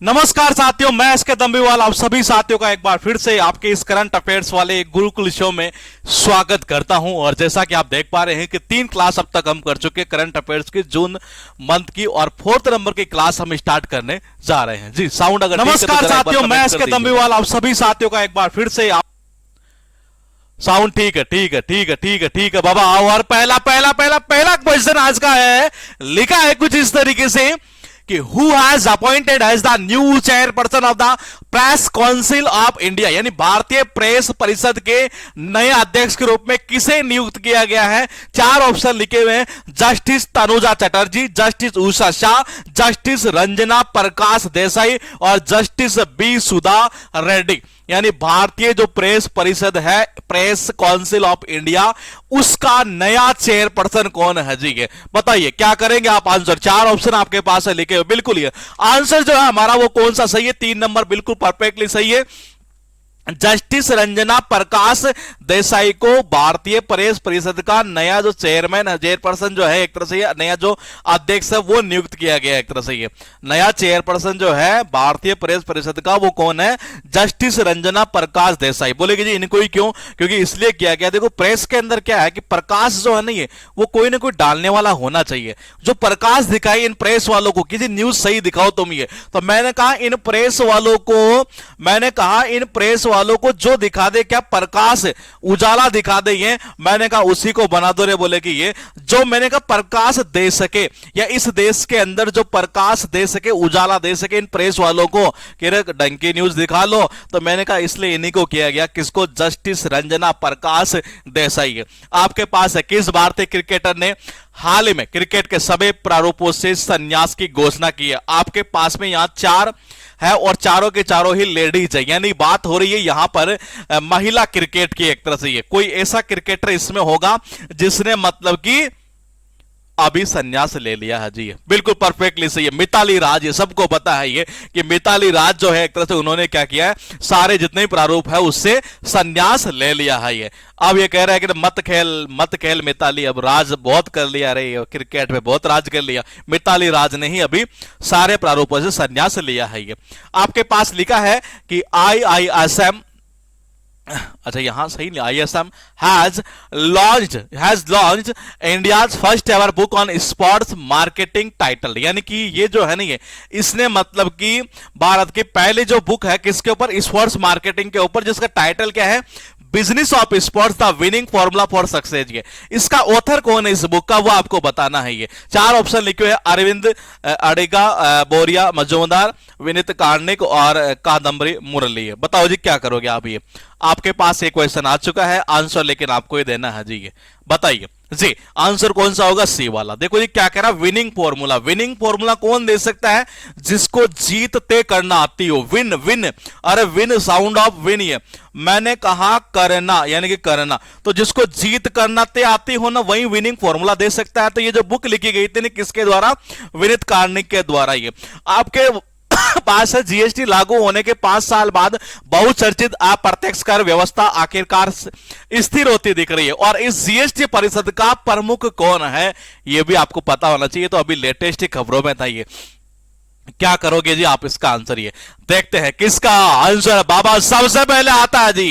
नमस्कार साथियों, मैं एसके दम्बीवाल आप सभी साथियों का एक बार फिर से आपके इस करंट अफेयर्स वाले गुरुकुल शो में स्वागत करता हूं। और जैसा कि आप देख पा रहे हैं कि 3 क्लास अब तक हम कर चुके हैं करंट अफेयर्स की जून मंथ की, और 4th नंबर की क्लास हम स्टार्ट करने जा रहे हैं। जी साउंड अगर नमस्कार साथियों, मैं एसके दम्बीवाल आप सभी साथियों का एक बार फिर से साउंड ठीक है, ठीक है, ठीक है, ठीक है, ठीक है बाबा आओ। और पहला पहला पहला पहला क्वेश्चन आज का है, लिखा है कुछ इस तरीके से कि who has appointed as the new chairperson of the Press Council of India, यानी भारतीय प्रेस परिषद के नए अध्यक्ष के रूप में किसे नियुक्त किया गया है। 4 ऑप्शन लिखे हुए हैं, justice Tanuja Chatterjee, justice Usha Shah, justice Ranjana Prakash Desai और जस्टिस बी सुधा रेड्डी। यानी भारतीय जो प्रेस परिषद है, प्रेस काउंसिल ऑफ इंडिया, उसका नया चेयरपर्सन कौन है जी। ये बताइए क्या करेंगे आप आंसर। 4 ऑप्शन आपके पास है लिखे हुए, बिल्कुल ये आंसर जो है हमारा वो कौन सा सही है। 3 नंबर बिल्कुल परफेक्टली सही है। जस्टिस रंजना प्रकाश देसाई को भारतीय प्रेस परिषद का नया जो चेयरपर्सन जो है, एक तरह से नया जो अध्यक्ष है वो नियुक्त किया गया है। एक तरह से ये नया चेयरपर्सन जो है भारतीय प्रेस परिषद का वो कौन है, जस्टिस रंजना प्रकाश देसाई। बोलेगी जी इनको ही क्यों, क्योंकि इसलिए किया गया, देखो प्रेस के अंदर क्या है कि प्रकाश जो है ना ये वो कोई ना कोई डालने वाला होना चाहिए, जो प्रकाश दिखाई इन प्रेस वालों को, किसी न्यूज सही दिखाओ तुम ये। तो मैंने कहा इन प्रेस वालों को जो दिखा दे, क्या प्रकाश उजाला दिखा दे, ये मैंने कहा उसी को बना दो रे। बोले कि ये जो मैंने कहा प्रकाश दे सके, या इस देश के अंदर जो प्रकाश दे सके, उजाला दे सके इन प्रेस वालों को, कि रे डंकी न्यूज दिखा लो। तो मैंने कहा इसलिए इन्हीं को किया गया, किसको, जस्टिस रंजना प्रकाश देसाई। आपके पास है किस भारतीय क्रिकेटर ने हाल ही में क्रिकेट के सभी प्रारूपों से संन्यास की घोषणा की है। आपके पास में यहां 4 है और चारों के चारों ही लेडीज है, यानी बात हो रही है यहां पर महिला क्रिकेट की। एक तरह से ये कोई ऐसा क्रिकेटर इसमें होगा जिसने मतलब कि अभी संन्यास ले लिया है जी। बिल्कुल परफेक्टली सही है, मिताली राज। ये सबको पता है ये कि मिताली राज जो है एक तरह से उन्होंने क्या किया है, सारे जितने प्रारूप है उससे संन्यास ले लिया है ये। अब ये कह रहा है कि मत खेल मिताली, अब राज बहुत कर लिया रे, क्रिकेट में बहुत राज कर लिया। मिताली राज ने ही अभी सारे प्रारूपों से संन्यास लिया है ये। आपके पास लिखा है कि IISM, अच्छा यहां सही नहीं, ISM has launched India's first ever book on sports marketing title. यानी कि ये जो है ना ये इसने मतलब कि भारत की पहली जो बुक है किसके ऊपर, स्पोर्ट्स मार्केटिंग के ऊपर, जिसका टाइटल क्या है, business of sports the winning formula for success. ये इसका ऑथर कौन है इस बुक का, वो आपको बताना है ये। 4 ऑप्शन लिखे हुए, अरविंद अडिगा, बोरिया मजूमदार, विनीत कार्णिक और कादम्बरी मुरली। बताओ जी क्या करोगे आप। ये आपके पास एक क्वेश्चन आ चुका है, आंसर लेकिन आपको ही देना है जी। ये बताइए जी आंसर कौन सा होगा, सी वाला। देखो जी क्या कह रहा, विनिंग फॉर्मूला। विनिंग फॉर्मूला कौन दे सकता है, जिसको जीत तय करना आती हो। विन विन, अरे विन साउंड ऑफ विन। ये मैंने कहा करना, यानी कि करना, तो जिसको जीत करना तय आती हो ना वही विनिंग फॉर्मूला दे सकता है। तो ये जो बुक लिखी गई थी किसके द्वारा, विनीत कार्णिक के द्वारा। ये आपके पास है जीएसटी लागू होने के 5 साल बाद बहुचर्चित अप्रत्यक्ष कर व्यवस्था आखिरकार स्थिर होती दिख रही है। और इस जीएसटी परिषद का प्रमुख कौन है यह भी आपको पता होना चाहिए। तो अभी लेटेस्ट खबरों में था ये। क्या करोगे जी आप इसका आंसर, ये देखते हैं किसका आंसर बाबा सबसे पहले आता है जी।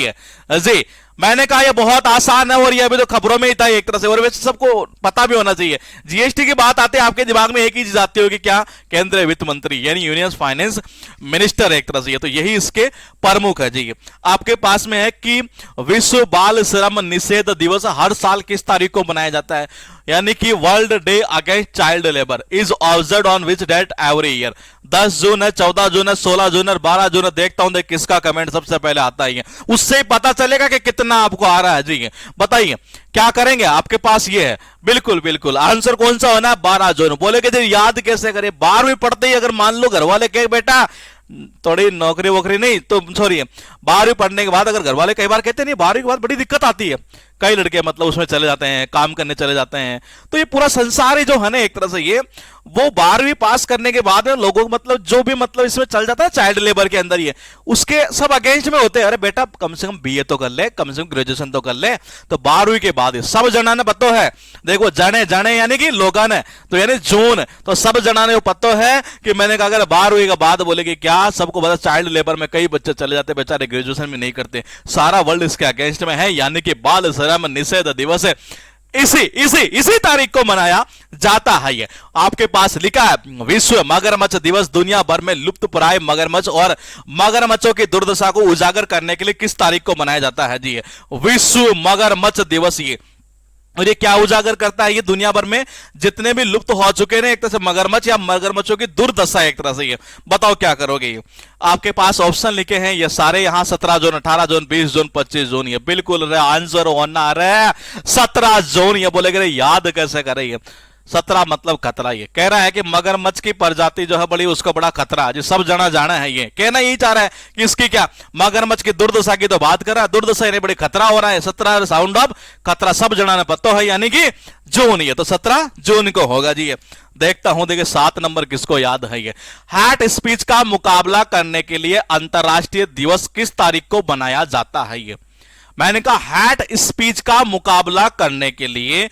जी मैंने कहा ये बहुत आसान है, और ये अभी तो खबरों में ही था एक तरह से, और वैसे सबको पता भी होना चाहिए। जीएसटी की बात आते हैं आपके दिमाग में एक ही चीज आती होगी, क्या, केंद्रीय वित्त मंत्री, यानी यूनियन फाइनेंस मिनिस्टर एक तरह से। तो यही इसके प्रमुख है जी। आपके पास में है कि विश्व बाल श्रम निषेध दिवस हर साल किस तारीख को मनाया जाता है, यानी कि World Day Against Child Labour is observed on which date every year. 10 जून है, 14 जून है, 16 जून है, 12 जून है। देखता हूं देख किसका कमेंट सबसे पहले आता है, उससे ही पता चलेगा कि कितना आपको आ रहा है जी। बताइए क्या करेंगे, आपके पास ये है। बिल्कुल बिल्कुल आंसर कौन सा होना है, 12 जून। बोलेगे जी याद कैसे करें, 12वीं पढ़ते ही अगर मान लो घर वाले कहे बेटा थोड़ी नौकरी वोकरी नहीं, तो सॉरी 12वीं पढ़ने के बाद अगर घर वाले कई बार कहते नहीं, 12वीं के बाद बड़ी दिक्कत आती है, कई लड़के मतलब उसमें चले जाते हैं, काम करने चले जाते हैं। तो ये पूरा संसार ही जो है ना एक तरह से ये वो 12वीं पास करने के बाद में लोगों को मतलब जो भी मतलब इसमें चल जाता है चाइल्ड लेबर के अंदर, ये उसके सब अगेंस्ट में होते हैं। अरे बेटा कम से कम बीए तो कर ले, कम से कम ग्रेजुएशन तो कर ले। तो 12वीं के बाद सब जना ने पतो है, देखो जने जने यानी कि लोगन है, तो यानी जून, तो सब जना ने पतो है कि मैंने कहा अगर 12वीं के बाद बोले कि क्या सबको पता चाइल्ड लेबर में कई बच्चे चले जाते बेचारे, ग्रेजुएशन भी नहीं करते, सारा वर्ल्ड इसके अगेंस्ट में है। यानी कि बाल श्रम निषेध दिवस है, इसी तारीख को मनाया जाता है। ये आपके पास लिखा है विश्व मगरमच्छ दिवस, दुनिया भर में लुप्त प्राय मगरमच्छ और मगरमच्छों की दुर्दशा को उजागर करने के लिए किस तारीख को मनाया जाता है जी? विश्व मगरमच्छ दिवस। ये और ये क्या उजागर करता है? ये दुनिया भर में जितने भी लुप्त हो चुके हैं एक तरह से मगरमच्छ या मगरमच्छों की दुर्दशा एक तरह से। ये बताओ क्या करोगे? ये आपके पास ऑप्शन लिखे हैं ये सारे, यहां 17 जून, 18 जून, 20 जून, 25 जून। ये बिल्कुल आंसर होना रे 17 जून। ये बोलेगे याद कैसे करे? ये 17 मतलब खतरा। ये कह रहा है कि मगरमच्छ की प्रजाति जो है बड़ी, उसको बड़ा खतरा, जो सब जना जाना है। ये कहना यही चाह रहा है कि इसकी क्या, मगरमच्छ की दुर्दशा की तो बात कर रहा है, दुर्दशा यानी बड़ी खतरा हो रहा है। 17 साउंड ऑफ खतरा, सब जना ने पता है, यानी कि जून। ये तो 17 जून को होगा जी। ये देखता हूं, देखिए 7 नंबर किसको याद है? ये हैट स्पीच का मुकाबला करने के लिए अंतरराष्ट्रीय दिवस किस तारीख को बनाया जाता है? ये मैंने कहा हैट स्पीच का मुकाबला करने के लिए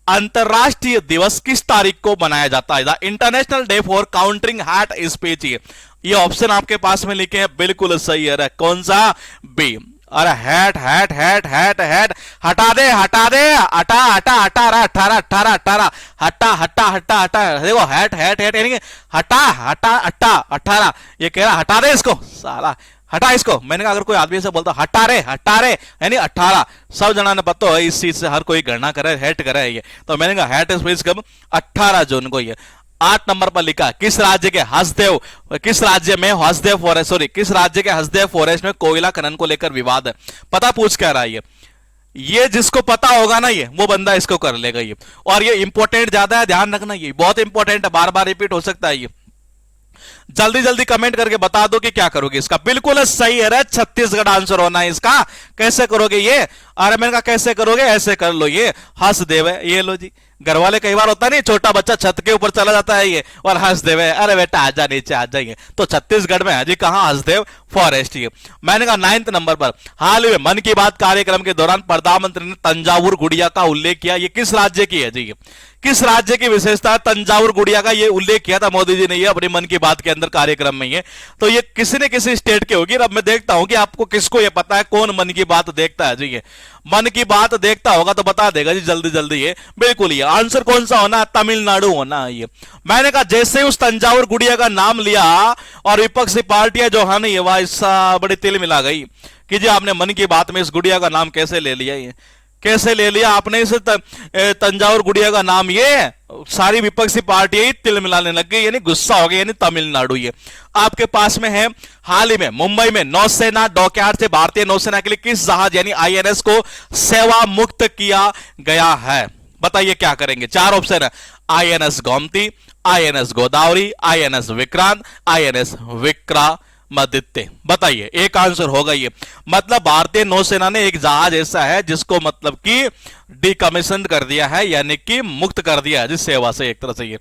अंतरराष्ट्रीय दिवस किस तारीख को बनाया जाता है? The international day for countering hat speech. ये ऑप्शन आपके पास में लिखे हैं, बिल्कुल सही है। कौन सा? बी। अरे hat hat hat hat hat हटा दे हटा दे, हटा हटा हटा, 18 18 18, हटा हटा हटा हटा। देखो हैट हैट हैट यानी हटा हटा हटा 18। ये कह रहा हटा दे इसको, साला हटा इसको। मैंने कहा अगर कोई आदमी से बोलता हटा रे यानी 18, सब जना ने पता है इस चीज से हर कोई गणना करे, हेट करे। ये तो मैंने कहा हैट स्पीच कब? 18 जून को। ये 8 नंबर पर लिखा किस राज्य के हसदेव, किस राज्य में हसदेव फॉरेस्ट, सॉरी किस राज्य के हसदेव फॉरेस्ट में कोयला खनन को लेकर विवाद है? पता पूछ क्या रहा है? ये जिसको पता होगा ना ये वो बंदा इसको कर लेगा। ये और ये इंपॉर्टेंट ज्यादा है, ध्यान रखना, ये बहुत इंपॉर्टेंट है, बार बार रिपीट हो सकता है। ये जल्दी जल्दी कमेंट करके बता दो कि क्या करोगे इसका। बिल्कुल सही है रे, छत्तीसगढ़ आंसर होना है इसका। कैसे करोगे ये? अरे मैंने कहा कैसे करोगे? ऐसे कर लो, ये हंसदेव है, ये लो जी। घर वाले कई बार होता नहीं, छोटा बच्चा छत के ऊपर चला जाता है ये और हंसदेव है, अरे बेटा आजा नीचे आ जाइए। तो छत्तीसगढ़ में है जी, कहां? हंसदेव फॉरेस्ट। ये मैंने कहा 9th नंबर पर हाल ही में मन की बात कार्यक्रम के दौरान प्रधानमंत्री ने तंजावुर गुड़िया का उल्लेख किया। ये किस राज्य की है जी? किस राज्य की विशेषता है? तंजावुर गुड़िया का ये उल्लेख किया था मोदी जी ने ये अपनी मन की बात के अंदर कार्यक्रम में। ये तो ये किसी न किसी स्टेट की होगी। अब मैं देखता हूं कि आपको किसको ये पता है कौन मन की बात देखता है जी। ये मन की बात देखता होगा तो बता देगा जी जल्दी जल्दी। ये बिल्कुल ये आंसर कौन सा होना? तमिलनाडु होना है। ये मैंने कहा जैसे उस तंजावुर गुड़िया का नाम लिया और विपक्षी पार्टियां जो है ना ये वैसा बड़ी तिल मिला गई कि जी आपने मन की बात में इस गुड़िया का नाम कैसे ले लिया? ये कैसे ले लिया आपने इस तंजावुर गुड़िया का नाम? ये सारी विपक्षी पार्टियां ही तिल मिलाने लग गई, यानी गुस्सा हो गई, यानी तमिलनाडु। ये आपके पास में है हाल ही में मुंबई में नौसेना डॉकयार्ड से भारतीय नौसेना के लिए किस जहाज यानी आईएनएस को सेवा मुक्त किया गया है? बताइए क्या करेंगे? 4 ऑप्शन है, INS Gomti, INS Godavari, INS Vikrant, INS Vikramaditya. बताइए एक आंसर होगा ये। मतलब भारतीय नौसेना ने एक जहाज ऐसा है जिसको मतलब कि डिकमीशन कर दिया है, यानी कि मुक्त कर दिया है जिस सेवा से एक तरह से। ये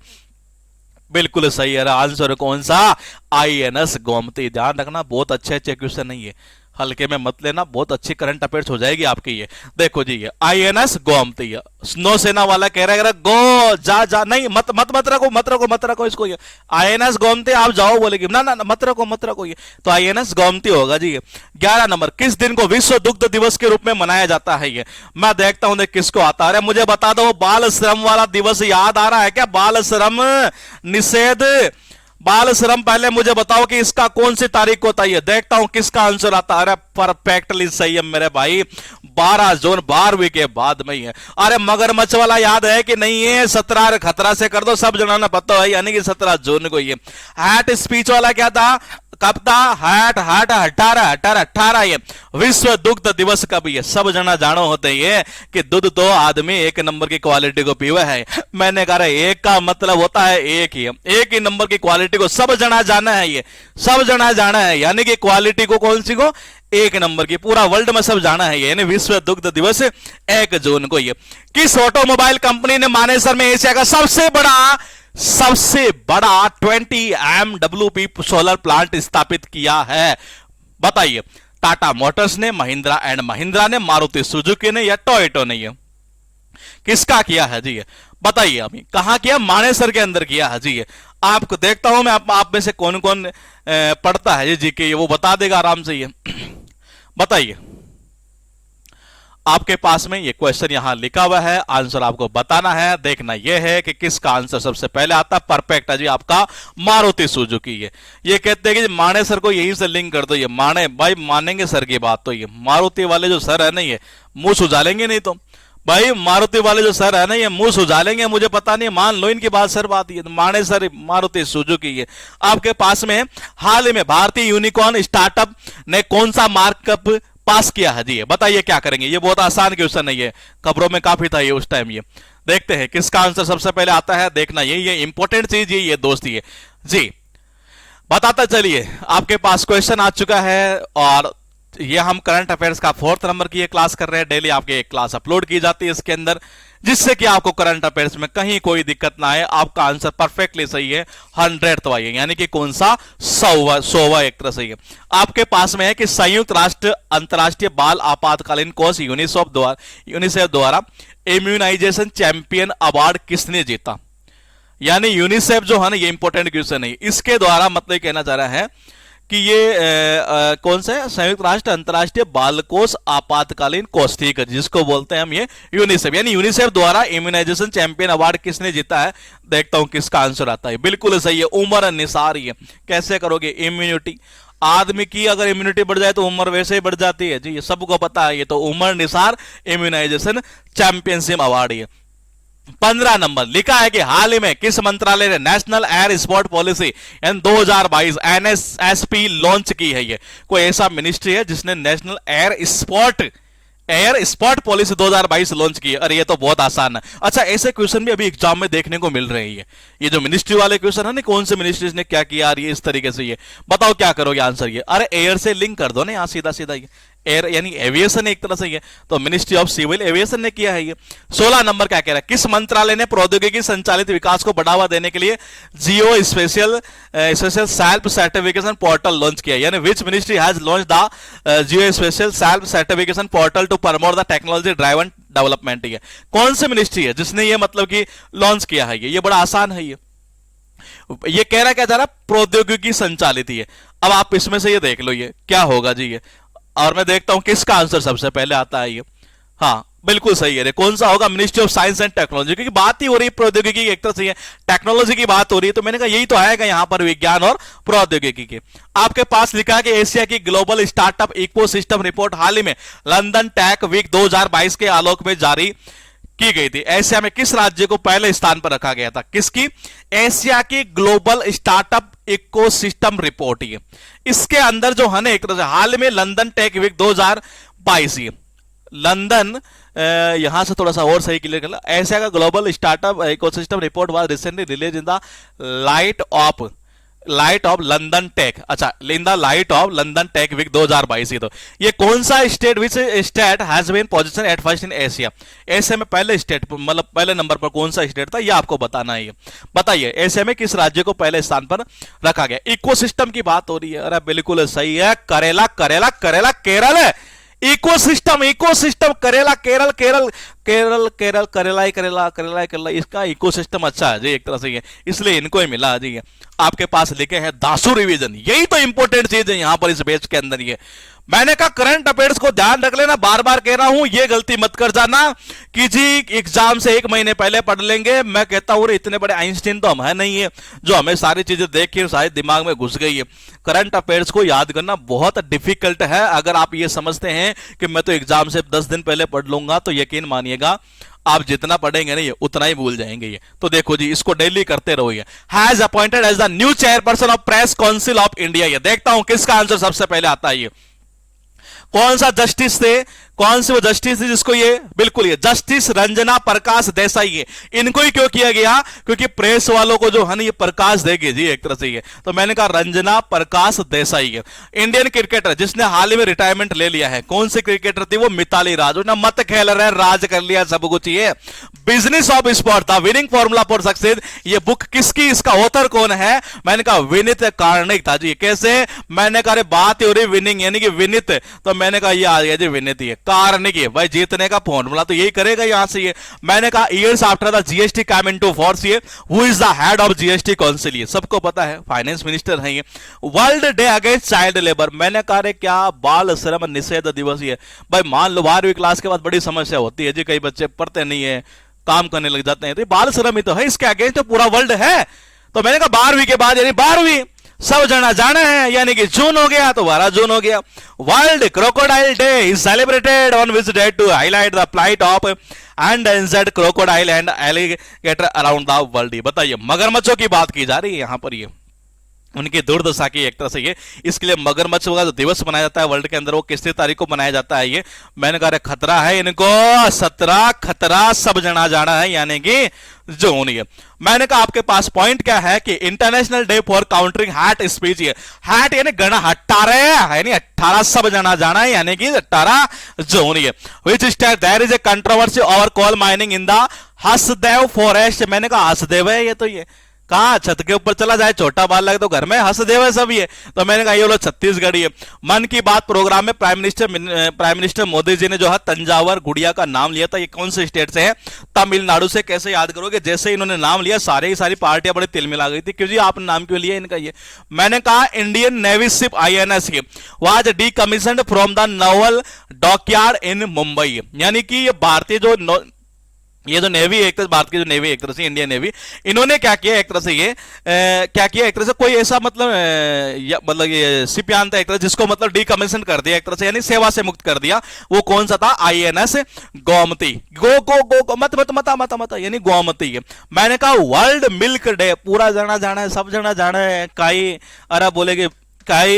बिल्कुल सही है। आंसर कौन सा? आईएनएस गोमती। ध्यान रखना, बहुत अच्छे अच्छे क्वेश्चन है ये, हल्के में मत लेना, बहुत अच्छी करंट अफेयर्स हो जाएगी आपकी। ये देखो जी, ये आईएनएस गोमती नौसेना वाला कह रहा है गो जा जा, नहीं मत मत मत रखो मत रखो मत रखो इसको। ये आईएनएस गोमती आप जाओ बोलेगी, ना ना मत रखो मत रखो। ये तो आईएनएस गोमती होगा जी। 11 नंबर किस दिन को विश्व दुग्ध दिवस के रूप में मनाया जाता है? ये मैं देखता हूं देख किसको आता है। मुझे बता दो, बाल श्रम वाला दिवस याद आ रहा है क्या? बाल श्रम निषेध, बाल श्रम, पहले मुझे बताओ कि इसका कौन सी तारीख को है? देखता हूं किसका आंसर आता है। अरे परफेक्टली सही है मेरे भाई, 12 जून 12वीं के बाद में ही है। अरे मगरमच्छ वाला याद है कि नहीं है? 17 खतरा से कर दो, सब जनाना पता है, यानी कि 17 जून को। ये हैट स्पीच वाला क्या था? कब था? हैट हैट 18 ये विश्व दुग्ध दिवस कब? ये सब जना जानो होते हैं कि दूध तो आदमी 1 नंबर की क्वालिटी को पीवे है। मैंने कहा एक का मतलब होता है एक ही नंबर की क्वालिटी को सब जना जाना है। ये सब जना जाना है, यानी कि क्वालिटी को कौन सी को? 1 नंबर की, पूरा वर्ल्ड में सब जाना है ये, यानी विश्व दुग्ध दिवस 1 जून को। ये किस ऑटोमोबाइल कंपनी ने मानेसर में एशिया का सबसे बड़ा 20 MWP सोलर प्लांट स्थापित किया है? बताइए। टाटा मोटर्स ने, महिंद्रा एंड महिंद्रा ने, मारुति सुजुकी ने, या टोयोटा ने? ये किसका किया है जी? ये बताइए अभी, कहां किया? मानेसर के अंदर किया है जी। ये आपको देखता हूं मैं, आप में से कौन कौन पढ़ता है जी के, ये वो बता देगा आराम से। ये बताइए, आपके पास में ये क्वेश्चन यहां लिखा हुआ है, आंसर आपको बताना है। देखना यह है कि किसका आंसर सबसे पहले आता है। परफेक्ट है जी आपका मारुति सुजुकी। ये कहते हैं कि माने सर को यहीं से लिंक कर दो। ये माने भाई, मानेंगे सर की बात तो। ये मारुति वाले जो सर है ना, ये मुंह सुझालेंगे नहीं तो भाई, मारुति वाले जो सर है ना, ये मुंह सुझालेंगे। मुझे पता नहीं, मान लो इनकी बात सर बात। ये माने सर मारुति सुजुकी। ये आपके पास में हाल ही में भारतीय यूनिकॉर्न स्टार्टअप ने कौन सा मार्कअप पास किया है जी? बताइए क्या करेंगे। ये बहुत आसान क्वेश्चन है, ये खबरों में काफी था ये उस टाइम। ये देखते हैं किसका आंसर सबसे पहले आता है। देखना ये इंपॉर्टेंट चीज ये दोस्त ये जी बताता चलिए। आपके पास क्वेश्चन आ चुका है, और ये हम करंट अफेयर्स का 4th नंबर की ये क्लास कर रहे हैं। डेली आपके एक क्लास अपलोड की जाती है इसके अंदर, जिससे कि आपको करंट अफेयर्स में कहीं कोई दिक्कत ना आए। आपका आंसर परफेक्टली सही है, 100th वाई, यानी कि कौन सा 100वां एक तरह सही है। आपके पास में है कि संयुक्त राष्ट्र अंतर्राष्ट्रीय बाल आपातकालीन कोष यूनिसेफ द्वारा इम्यूनाइजेशन चैंपियन अवार्ड किसने जीता? यानी यूनिसेफ जो है ना, ये इंपॉर्टेंट क्वेश्चन है। इसके द्वारा मतलब कहना चाह रहा है कि ये कौन सा है? संयुक्त राष्ट्र अंतर्राष्ट्रीय बाल कोष आपातकालीन कोष, ठीक है, जिसको बोलते हैं हम ये यूनिसेफ। यानी यूनिसेफ द्वारा इम्यूनाइजेशन चैंपियन अवार्ड किसने जीता है? देखता हूं किसका आंसर आता है। बिल्कुल सही है, उम्र निसार। ये कैसे करोगे? इम्यूनिटी, आदमी की अगर इम्यूनिटी बढ़ जाए तो उम्र वैसे ही बढ़ जाती है जी, ये सबको पता है। ये तो उम्र निसार इम्यूनाइजेशन चैंपियनशिप अवार्ड। ये 15 नंबर लिखा है कि हाल ही में किस मंत्रालय ने national air sport policy 2022 NSSP launch की है? ये कोई ऐसा मिनिस्ट्री है जिसने national air sport policy 2022 launch की है? अरे ये तो बहुत आसान है। अच्छा, ऐसे क्वेश्चन भी अभी एग्जाम में देखने को मिल रहे हैं। ये जो मिनिस्ट्री वाले क्वेश्चन है ना, कौन से मिनिस्ट्री ने क्या किया, ये इस तरीके से। ये बताओ क्या करोगे आंसर? ये अरे एयर से लिंक कर दो ना यहाँ सीधा सीधा। ये एयर यानी एविएशन एक तरह से, ये तो मिनिस्ट्री ऑफ सिविल एविएशन ने किया है। ये 16 नंबर क्या कह रहा है? किस मंत्रालय ने प्रौद्योगिकी संचालित विकास को बढ़ावा देने के लिए geo spatial self certification portal launch किया? यानी which ministry has launch the geo spatial self certification portal to promote the technology driven development? ये कौन सी मिनिस्ट्री है जिसने ये मतलब कि लॉन्च किया है? ये बड़ा आसान है। ये कह रहा क्या जा रहा? प्रौद्योगिकी संचालित। ये अब आप इसमें से ये देख लो ये क्या होगा जी। ये और मैं देखता हूं किसका आंसर सबसे पहले आता है। ये हाँ बिल्कुल सही है। कौन सा होगा? Ministry of science and technology, क्योंकि बात ही हो रही है प्रौद्योगिकी एक तरह से, है टेक्नोलॉजी की बात हो रही है, तो मैंने कहा यही तो आएगा यहां पर, विज्ञान और प्रौद्योगिकी के। आपके पास लिखा है कि एशिया की ग्लोबल स्टार्टअप इकोसिस्टम रिपोर्ट हाल ही में लंदन टेक वीक 2022 के आलोक में जारी की गई थी। एशिया में किस राज्य को पहले स्थान पर रखा गया था? किसकी? एशिया की ग्लोबल स्टार्टअप इकोसिस्टम रिपोर्ट। ये इसके अंदर जो है ना, एक तरह से हाल में लंदन टेक वीक 2022, लंदन यहां से थोड़ा सा और सही क्लियर कर, एशिया का global startup ecosystem report was recently release in the light of London Tech. अच्छा, in the light of London Tech Week 2022। तो ये कौन सा state, which state has been position at first in Asia? Asia में पहले state, मतलब पहले number पर कौन सा स्टेट था, ये आपको बताना है। बताइए एशिया में किस राज्य को पहले स्थान पर रखा गया? इकोसिस्टम की बात हो रही है। अरे बिल्कुल सही है, करेला करेला करेला केरल है। इकोसिस्टम करेला केरल केरल केरल केरल करेला ही करेला करेला ही करेला, इसका इकोसिस्टम अच्छा है जी एक तरह से, ये इसलिए इनको ही मिला जी। आपके पास लिखे हैं दासू रिवीजन, यही तो इंपॉर्टेंट चीज है यहां पर इस बैच के अंदर। ये मैंने कहा करंट अफेयर्स को ध्यान रख लेना, बार बार कह रहा हूं, ये गलती मत कर जाना कि जी एग्जाम से 1 महीने पहले पढ़ लेंगे। मैं कहता हूं इतने बड़े आइंस्टीन तो हम है नहीं है जो हमें सारी चीजें देख के शायद दिमाग में घुस गई है। करंट अफेयर्स को याद करना बहुत डिफिकल्ट है। अगर आप ये समझते हैं कि मैं तो एग्जाम से 10 दिन पहले पढ़ लूंगा, तो यकीन मानिएगा आप जितना पढ़ेंगे ना ये उतना ही भूल जाएंगे। ये तो देखो जी, इसको डेली करते रहो। ये has appointed as the new chairperson of Press Council of India. ये देखता हूं किसका आंसर सबसे पहले आता है। ये कौन सा जस्टिस थे, कौन सी वो जस्टिस है जिसको ये, बिल्कुल ये जस्टिस रंजना प्रकाश देसाई है। इनको ही क्यों किया गया, क्योंकि प्रेस वालों को जो है ना ये प्रकाश देगी जी एक तरह से ये, तो मैंने कहा रंजना प्रकाश देसाई है। इंडियन क्रिकेटर जिसने हाल ही में रिटायरमेंट ले लिया है, कौन से क्रिकेटर थी वो, मिताली राज। ना मत खेल रहे, राज कर लिया सब कुछ। ये बिजनेस ऑफ स्पोर्ट था, विनिंग फॉर्मूला फॉर सक्सेस, ये बुक किसकी, इसका ऑथर कौन है, मैंने कहा विनीत कार्णिक था जी। कैसे, मैंने कहा बात हो रही विनिंग यानी कि विनीत, तो मैंने कहा ये आ गया जी विनीत, ये कार्णिक है भाई, जीतने का फॉर्मूला तो यही करेगा यहां से ये। मैंने कहा years after the GST come into force, ये who is the head of GST council, ये सबको पता है, फाइनेंस मिनिस्टर है ये। World Day Against Child Labour, मैंने कहा रे क्या बाल श्रम निषेध दिवस ये भाई। मान लो 12वीं क्लास के बाद बड़ी समस्या होती है जी, कई बच्चे पढ़ते नहीं है, काम करने लग जाते हैं, तो बाल श्रम ही तो है, इसके अगेंस्ट तो पूरा वर्ल्ड है। तो मैंने कहा 12वीं के बाद यानी 12वीं सब जना जाना है, यानी कि जून हो गया तो 12 जून हो गया। World Crocodile Day is celebrated on which day to highlight the plight of endangered crocodile and alligator around the world. बताइए, मगरमच्छों की बात की जा रही है यहां पर, ये उनकी दुर्दशा की एक तरह से ये, इसके लिए मगरमच्छ का जो दिवस मनाया जाता है वर्ल्ड के अंदर, वो कितनी तारीख को मनाया जाता है ये, मैंने कहा खतरा है इनको, 17 खतरा सब जना जाना है, यानी कि जून। ये मैंने कहा आपके पास पॉइंट क्या है कि international day for countering hat speech, ये हैट यानी गणा 18 यानी 18 सब जना जाना है, यानी कि 18 जून। ये which state there is a controversy over coal mining in the Hasdeo forest, मैंने कहा हसदेव है ये, तो ये कहा छत के ऊपर चला जाए, छोटा बाल लगे तो घर में हंस देवे सब ये, तो मैंने कहा ये लोग छत्तीसगढ़। ये मन की बात प्रोग्राम में प्राइम मिनिस्टर मोदी जी ने जो है तंजावर गुड़िया का नाम लिया था, ये कौन से स्टेट से है, तमिलनाडु से। कैसे याद करोगे, जैसे इन्होंने नाम लिया सारे की सारी पार्टियां बड़े तिल मिला गई थी, क्यों जी आपने नाम क्यों लिया इनका ये। मैंने कहा Indian Navy ship INS was decommissioned from the naval dockyard in Mumbai, यानी कि ये भारतीय जो ये जो नेवी एक तरह, भारत की जो नेवी एक तरह से इंडियन नेवी, इन्होंने क्या किया एक तरह से ये क्या किया एक तरह से, कोई ऐसा मतलब ये शिप यान था एक तरह जिसको मतलब डीकमीशन कर दिया एक तरह से, यानी सेवा से मुक्त कर दिया। वो कौन सा था, INS गोमती, गो मत यानी गोमती। मैंने कहा वर्ल्ड मिल्क डे, पूरा जाना जाना है, सब जाना जाना है, काई अरे बोलेगे काई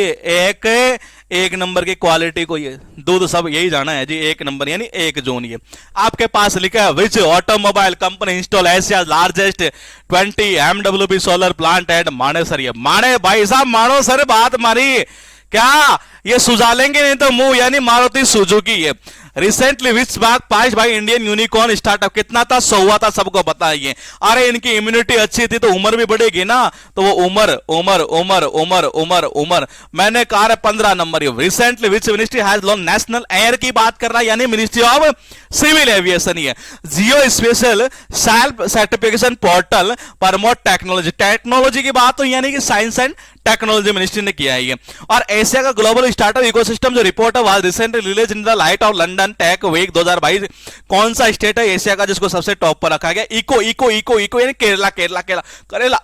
एक नंबर की क्वालिटी को, ये दूध सब यही जाना है जी, 1 नंबर यानी 1 जून। ये आपके पास लिखा है which automobile company install Asia's largest 20 MWP solar plant at Manesar. ये माने भाई साहब, मानो सर बात मारी क्या, ये सुझा लेंगे नहीं तो मुंह, यानी मारुति सुजुकी। ये रिसेंटली विच पास भाई इंडियन यूनिकॉर्न स्टार्टअप, कितना था, 100 था, सबको बताइए। अरे इनकी इम्यूनिटी अच्छी थी तो उम्र भी बढ़ेगी ना, तो वो उम्र उम्र उम्र उम्र उम्र उम्र मैंने कहा 15 number. Recently which ministry has launch national air की बात कर रहा है, यानी मिनिस्ट्री ऑफ सिविल एविएशन। ये geo spatial self certification portal promote technology, technology की बात हो, यानी कि साइंस एंड टेक्नोलॉजी मिनिस्ट्री ने किया है ये। और एशिया का ग्लोबल स्टार्टअप इकोसिस्टम जो रिपोर्ट है was recently release in the light of London Tech Week 2022। कौन सा स्टेट है एशिया का जिसको सबसे टॉप पर रखा गया, इको इको इको इको यानी केरला केरला केरला करेला,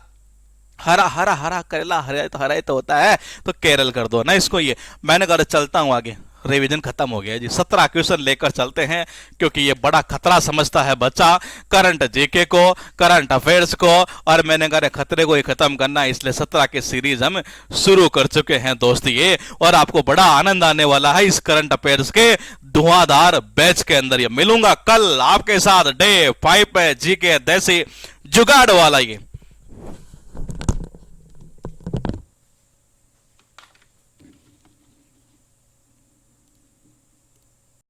हरा हरा हरा करेला, हरा तो होता है, तो केरल कर दो ना इसको। ये मैंने कहा चलता हूं आगे, रिवीजन खत्म हो गया जी, 17 क्वेश्चन लेकर चलते हैं, क्योंकि ये बड़ा खतरा समझता है बच्चा करंट जीके को, करंट अफेयर्स को, और मैंने कहा खतरे को ही खत्म करना है, इसलिए 17 की सीरीज हम शुरू कर चुके हैं दोस्त ये, और आपको बड़ा आनंद आने वाला है इस करंट अफेयर्स के धुआंधार बैच के अंदर। ये मिलूंगा कल आपके साथ डे 5 पे जीके देसी जुगाड़ वाला ये।